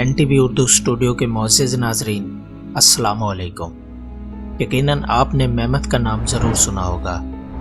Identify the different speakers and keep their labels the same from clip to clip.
Speaker 1: NTV Urdu studio کے معزز ناظرین السلام علیکم۔ یقیناً آپ نے میمت کا نام ضرور سنا ہوگا،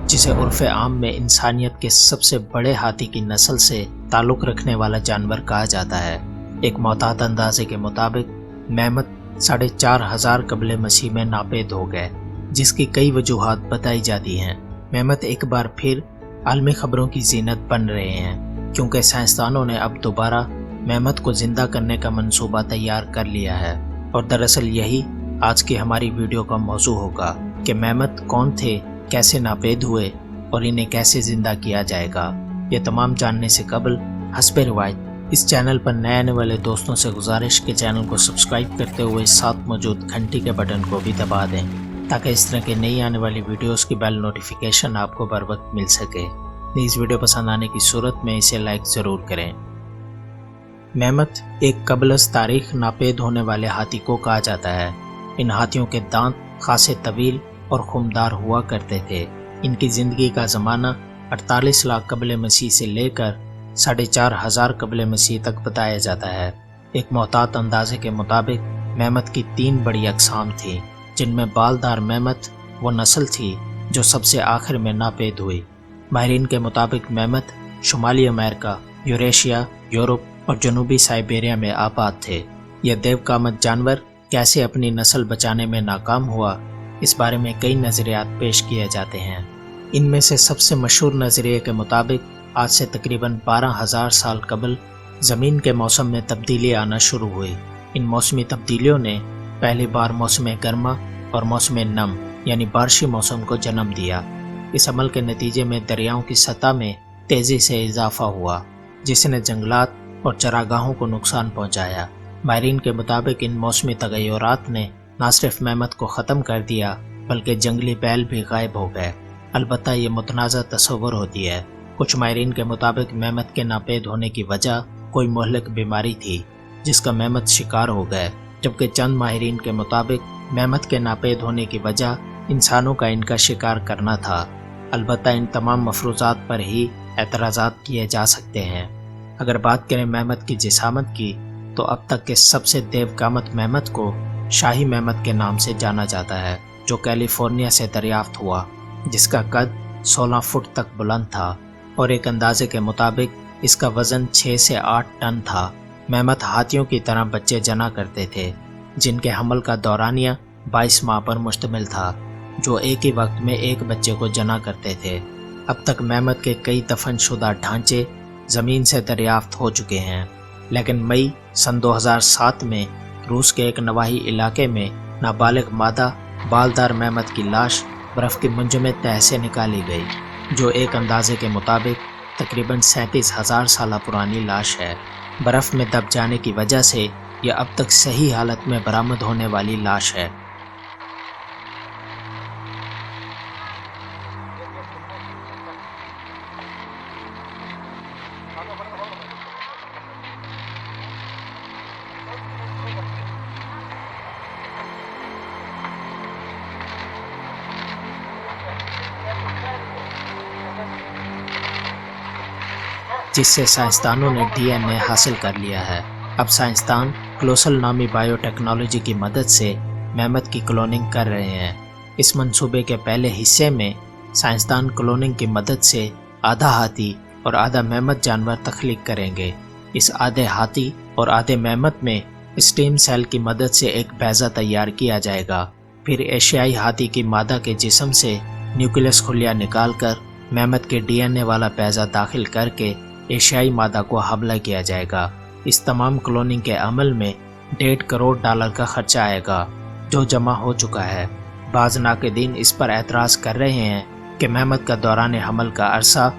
Speaker 1: جسے عرف عام میں انسانیت کے سب سے بڑے ہاتھی کی نسل سے تعلق رکھنے والا جانور کہا جاتا ہے۔ ایک محتاط اندازے کے مطابق میمت 4500 قبل مسیح میں ناپید ہو گئے، جس کی کئی وجوہات بتائی جاتی ہیں۔ میمت ایک بار پھر عالمی خبروں کی زینت بن رہے ہیں، کیونکہ سائنسدانوں نے اب دوبارہ میمت کو زندہ کرنے کا منصوبہ تیار کر لیا ہے، اور دراصل یہی آج کی ہماری ویڈیو کا موضوع ہوگا کہ میمت کون تھے، کیسے ناپید ہوئے اور انہیں کیسے زندہ کیا جائے گا۔ یہ تمام جاننے سے قبل حسب روایت اس چینل پر نئے آنے والے دوستوں سے گزارش کہ چینل کو سبسکرائب کرتے ہوئے ساتھ موجود گھنٹی کے بٹن کو بھی دبا دیں، تاکہ اس طرح کے نئی آنے والی ویڈیوز کی بیل نوٹیفیکیشن آپ کو بر وقت مل سکے۔ اس ویڈیو پسند آنے کی صورت میں اسے لائک ضرور کریں۔ میمت ایک قبل از تاریخ ناپید ہونے والے ہاتھی کو کہا جاتا ہے۔ ان ہاتھیوں کے دانت خاصے طویل اور خمدار ہوا کرتے تھے۔ ان کی زندگی کا زمانہ 48 لاکھ قبل مسیح سے لے کر 4500 قبل مسیح تک بتایا جاتا ہے۔ ایک محتاط اندازے کے مطابق میمت کی 3 بڑی اقسام تھیں، جن میں بالدار میمت وہ نسل تھی جو سب سے آخر میں ناپید ہوئی۔ ماہرین کے مطابق میمت شمالی امریکہ، یوریشیا، یورپ اور جنوبی سائبیریا میں آباد تھے۔ یہ دیو قامت جانور کیسے اپنی نسل بچانے میں ناکام ہوا، اس بارے میں کئی نظریات پیش کیے جاتے ہیں۔ ان میں سے سب سے مشہور نظریے کے مطابق آج سے تقریباً 12000 سال قبل زمین کے موسم میں تبدیلی آنا شروع ہوئی۔ ان موسمی تبدیلیوں نے پہلی بار موسم گرما اور موسم نم یعنی بارشی موسم کو جنم دیا۔ اس عمل کے نتیجے میں دریاؤں کی سطح میں تیزی سے اضافہ ہوا، جس نے جنگلات اور چراگاہوں کو نقصان پہنچایا۔ ماہرین کے مطابق ان موسمی تغیرات نے نہ صرف میمت کو ختم کر دیا، بلکہ جنگلی بیل بھی غائب ہو گئے۔ البتہ یہ متنازع تصور ہوتی ہے۔ کچھ ماہرین کے مطابق میمت کے ناپید ہونے کی وجہ کوئی مہلک بیماری تھی، جس کا میمت شکار ہو گئے، جبکہ چند ماہرین کے مطابق میمت کے ناپید ہونے کی وجہ انسانوں کا ان کا شکار کرنا تھا۔ البتہ ان تمام مفروضات پر ہی اعتراضات کیے جا سکتے ہیں۔ اگر بات کریں میمت کی جسامت کی، تو اب تک کے سب سے دیو قامت میمت کو شاہی میمت کے نام سے جانا جاتا ہے، جو کیلیفورنیا سے دریافت ہوا، جس کا قد 16 فٹ تک بلند تھا، اور ایک اندازے کے مطابق اس کا وزن 6 سے 8 ٹن تھا۔ میمت ہاتھیوں کی طرح بچے جنا کرتے تھے، جن کے حمل کا دورانیہ 22 ماہ پر مشتمل تھا، جو ایک ہی وقت میں ایک بچے کو جنا کرتے تھے۔ اب تک میمت کے کئی دفن شدہ ڈھانچے زمین سے دریافت ہو چکے ہیں، لیکن مئی سن 2007 میں روس کے ایک نواحی علاقے میں نابالغ مادہ بالدار میمت کی لاش برف کی منجمد تہہ سے نکالی گئی، جو ایک اندازے کے مطابق تقریباً 37,000 سالہ پرانی لاش ہے۔ برف میں دب جانے کی وجہ سے یہ اب تک صحیح حالت میں برآمد ہونے والی لاش ہے۔ جس سے سائنسدانوں نے DNA حاصل کر لیا ہے۔ اب سائنسدان کلوسل نامی بائیو ٹیکنالوجی کی مدد سے میمت کی کلوننگ کر رہے ہیں۔ اس منصوبے کے پہلے حصے میں سائنسدان کلوننگ کی مدد سے آدھا ہاتھی اور آدھا میمت جانور تخلیق کریں گے۔ اس آدھے ہاتھی اور آدھے میمت میں اسٹیم سیل کی مدد سے ایک بیضہ تیار کیا جائے گا۔ پھر ایشیائی ہاتھی کی مادہ کے جسم سے نیوکلیس خلیہ نکال کر میمت کے DNA والا بیضہ داخل کر کے ایشیائی مادہ کو حاملہ کیا جائے گا۔ اس تمام کلوننگ کے عمل میں $1.5 کروڑ کا خرچہ آئے گا، جو جمع ہو چکا ہے۔ بعض ناقدین اس پر اعتراض کر رہے ہیں کہ میمت کا دوران حمل کا عرصہ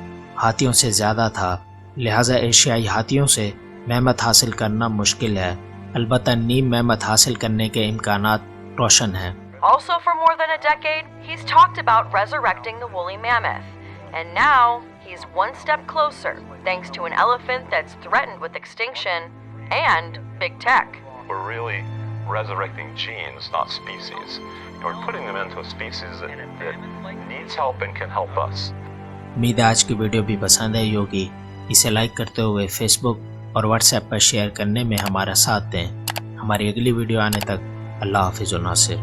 Speaker 1: ہاتھیوں سے زیادہ تھا، لہٰذا ایشیائی ہاتھیوں سے میمت حاصل کرنا مشکل ہے۔ البتہ نیم میمت حاصل کرنے کے امکانات روشن ہیں۔
Speaker 2: Also, for more than a decade, he's talked about resurrecting the woolly mammoth. And now, he's one step closer, thanks to an elephant that's threatened with extinction and big tech.
Speaker 3: We're really resurrecting genes, not species. We're putting them into a species that needs help and can help us.
Speaker 1: امید ہے آج کی video بھی پسند آئی ہوگی۔ اسے like کرتے ہوئے فیس بک اور واٹس ایپ پر شیئر کرنے میں ہمارا ساتھ دیں۔ ہماری اگلی ویڈیو آنے تک اللہ حافظ و ناصر۔